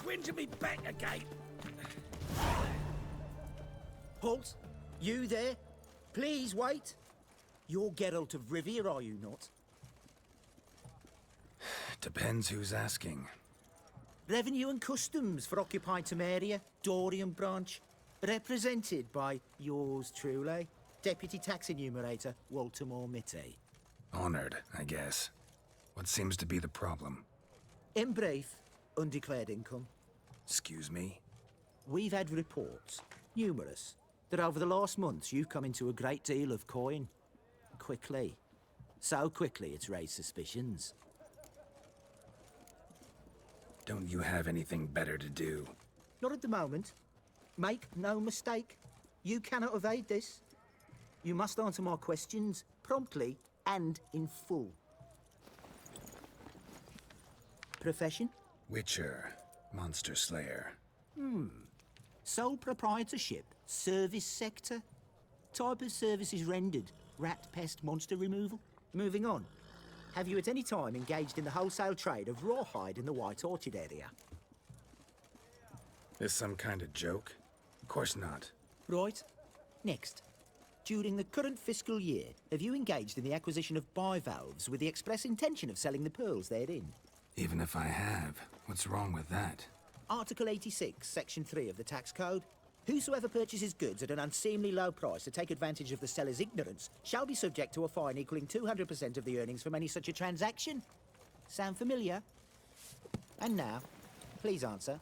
twinge in me back again. Halt! You there? Please wait. You're Geralt of Rivia, are you not? Depends who's asking. Revenue and Customs for occupied Temeria, Dorian branch. Represented by yours truly, Deputy Tax Enumerator Walter Mitte. Honored, I guess. What seems to be the problem? In brief, undeclared income. Excuse me? We've had reports, numerous, that over the last months you've come into a great deal of coin. Quickly. So quickly it's raised suspicions. Don't you have anything better to do? Not at the moment. Make no mistake. You cannot evade this. You must answer my questions promptly and in full. Profession? Witcher. Monster Slayer. Sole proprietorship? Service sector? Type of services rendered? Rat, pest, monster removal? Moving on. Have you at any time engaged in the wholesale trade of rawhide in the White Orchard area? This some kind of joke? Of course not. Right. Next. During the current fiscal year, have you engaged in the acquisition of bivalves with the express intention of selling the pearls therein? Even if I have, what's wrong with that? Article 86, Section 3 of the Tax Code. Whosoever purchases goods at an unseemly low price to take advantage of the seller's ignorance shall be subject to a fine equaling 200% of the earnings from any such a transaction. Sound familiar? And now, please answer.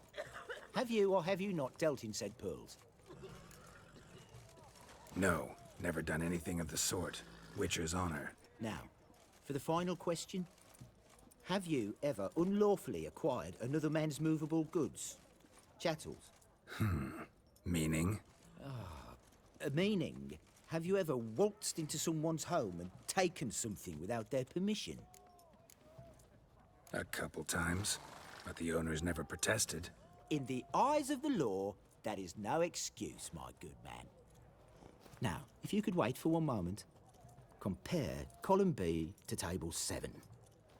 Have you or have you not dealt in said pearls? No, never done anything of the sort. Witcher's honor. Now, for the final question. Have you ever unlawfully acquired another man's movable goods? Chattels? Meaning? Meaning, have you ever waltzed into someone's home and taken something without their permission? A couple times, but the owners never protested. In the eyes of the law, that is no excuse, my good man. Now, if you could wait for one moment, compare column B to table 7.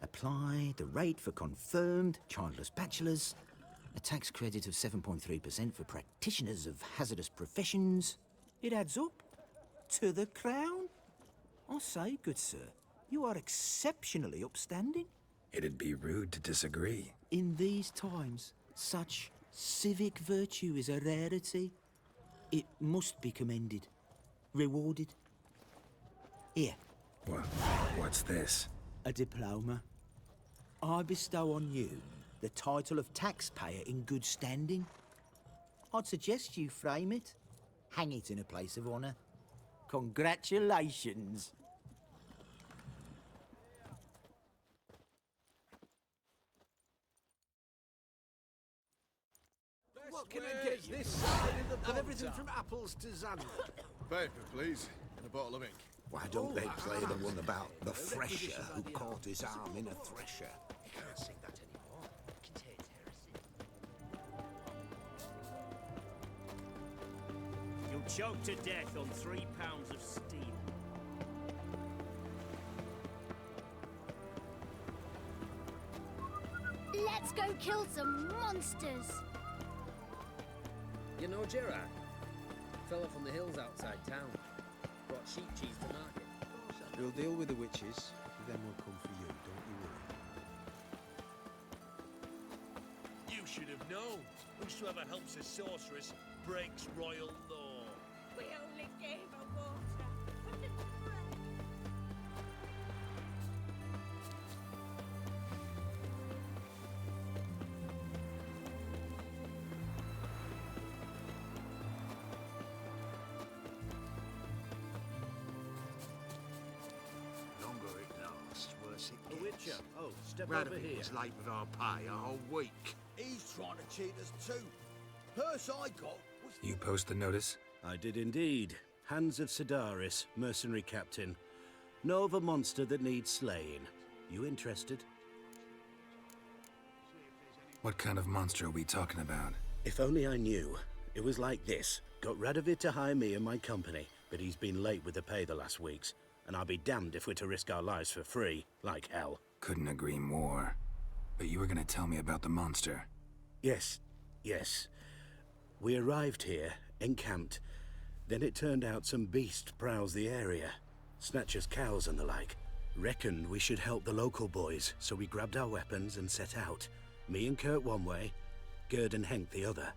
Apply the rate for confirmed childless bachelors, a tax credit of 7.3% for practitioners of hazardous professions. It adds up to the crown. I say, good sir, you are exceptionally upstanding. It'd be rude to disagree. In these times, such civic virtue is a rarity. It must be commended, rewarded. Here, What's this? a diploma. I bestow on you the title of taxpayer in good standing. I'd suggest you frame it, hang it in a place of honour. Congratulations. What can I get you? This side of the Have everything from apples to Xander. Paper, please, and a bottle of ink. Why don't they play the one about the thresher who caught his arm in a thresher? You can't sing that anymore. It contains heresy. You'll choke to death on 3 pounds of steel. Let's go kill some monsters! You know Gerard? Fella from the hills outside town. Brought sheep cheese to market. We'll deal with the witches, then we'll come for you, don't you worry. You should have known. Whosoever helps a sorceress breaks royal law. We only gave her water. Put it to bread. Longer it lasts, worse it A gets. witcher. Oh, step over here. Radovic's late with our pay a whole week. He's trying to cheat us too. Purse I got was... You post the notice? I did indeed. Hans of Sedaris, mercenary captain. Know of a monster that needs slaying. You interested? What kind of monster are we talking about? If only I knew. It was like this. Got Radovid to hire me and my company, but he's been late with the pay the last weeks. And I'll be damned if we're to risk our lives for free, like hell. Couldn't agree more. But you were gonna tell me about the monster. Yes, Yes. We arrived here, encamped. Then it turned out some beast prowls the area. Snatchers cows and the like. Reckoned we should help the local boys, so we grabbed our weapons and set out. Me and Kurt one way, Gerd and Henk the other.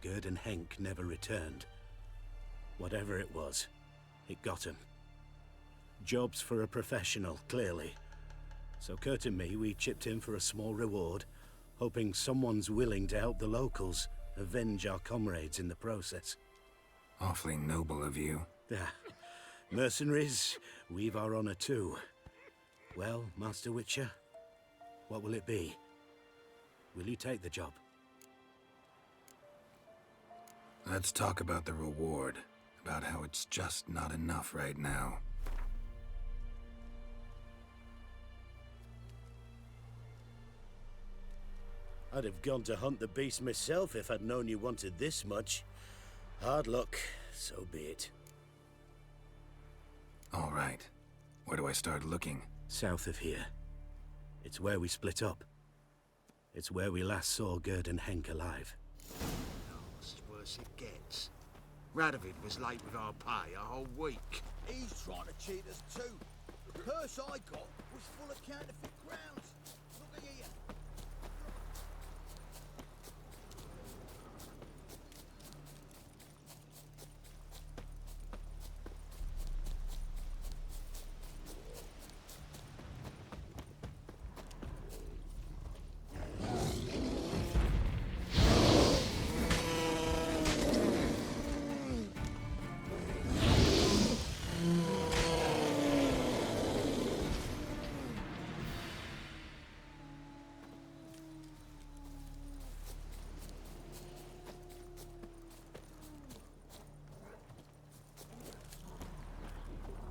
Gerd and Henk never returned. Whatever it was, it got 'em. Jobs for a professional, clearly. So Kurt and me, we chipped in for a small reward, hoping someone's willing to help the locals avenge our comrades in the process. Awfully noble of you. Ah, mercenaries, we've our honor too. Well, Master Witcher, what will it be? Will you take the job? Let's talk about the reward. About how it's just not enough right now. I'd have gone to hunt the beast myself if I'd known you wanted this much. Hard luck, so be it. All right. Where do I start looking? South of here. It's where we split up. It's where we last saw Gerd and Henk alive. It's worse it gets. Radovid was late with our pay a whole week. He's trying to cheat us too. The purse I got was full of counterfeit crowns. Look at here.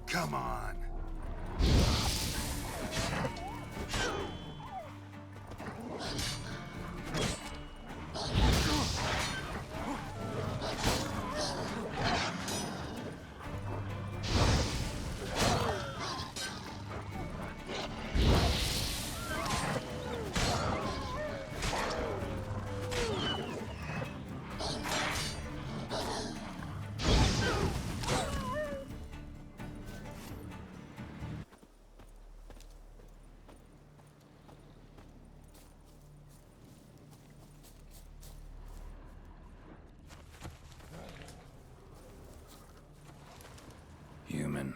Come on! Human.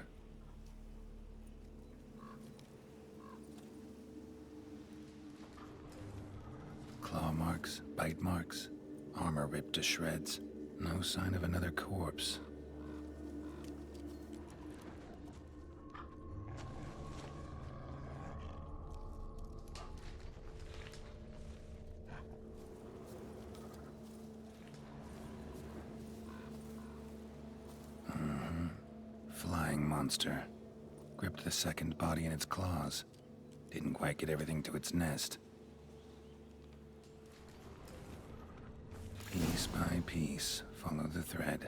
Claw marks, bite marks, armor ripped to shreds. No sign of another corpse. Flying monster. Gripped the second body in its claws. Didn't quite get everything to its nest. Piece by piece, follow the thread.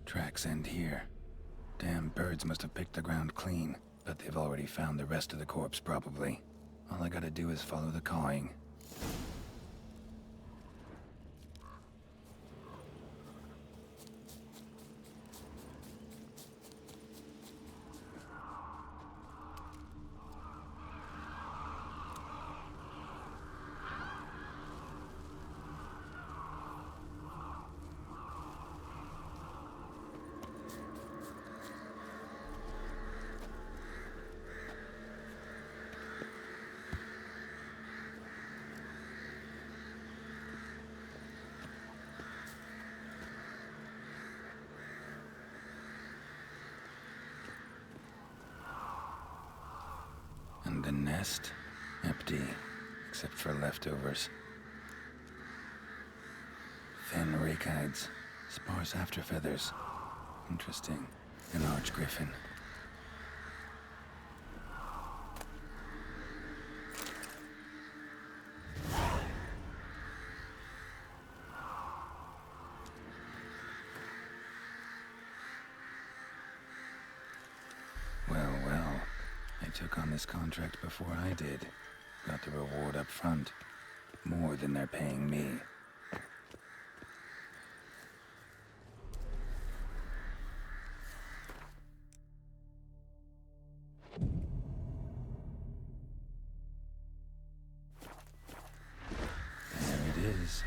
Tracks end here. Damn birds must have picked the ground clean, but they've already found the rest of the corpse, probably. All I gotta do is follow the cawing. And the nest? Empty, except for leftovers. Thin rakides, sparse afterfeathers. Interesting. An arch griffin. Well. They took on this contract before I did. Got the reward up front. More than they're paying me. There it is.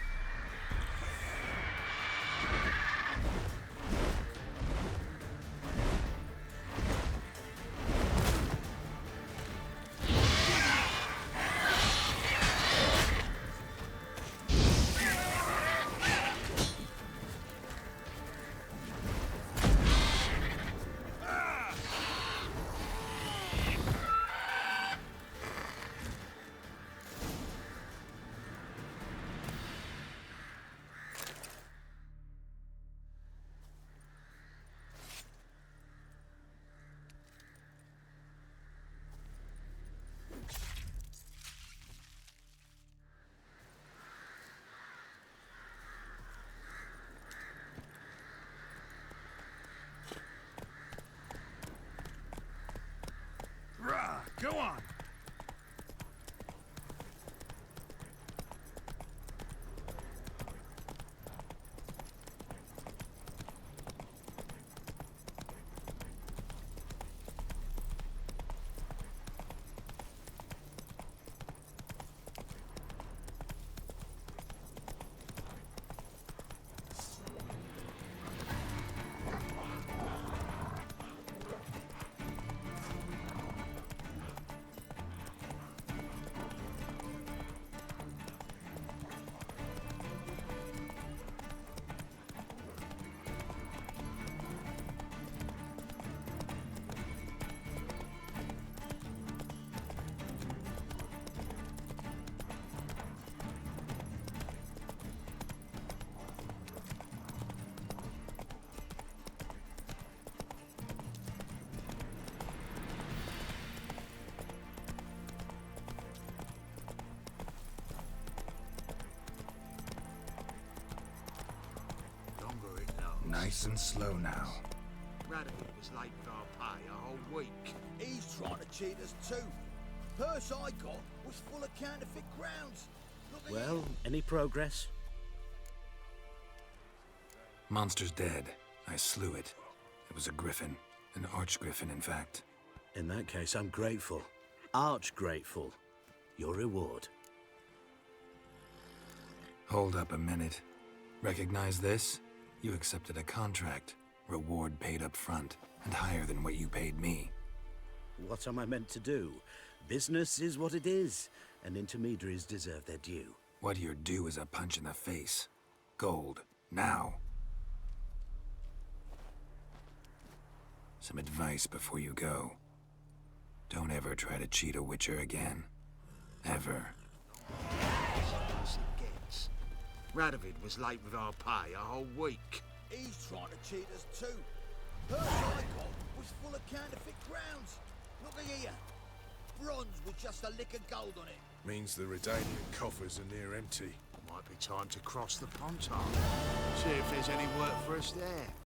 Go on! Nice and slow now. Radovid was late with our pay a whole week. He's trying to cheat us too. Purse I got was full of counterfeit crowns. Look at Well, you. any progress? Monster's dead. I slew it. It was a griffin. An arch-griffin, in fact. In that case, I'm grateful. Arch grateful. Your reward. Hold up a minute. Recognize this? You accepted a contract. Reward paid up front, and higher than what you paid me. What am I meant to do? Business is what it is, and intermediaries deserve their due. What you're due is a punch in the face. Gold. Now. Some advice before you go. Don't ever try to cheat a witcher again. Ever. Worse it gets. Radovid was late with our pay a whole week. He's trying to cheat us too. Purse I got was full of counterfeit crowns. Look at here. Bronze with just a lick of gold on it. Means the Redanian coffers are near empty. Might be time to cross the Pontar. See if there's any work for us there.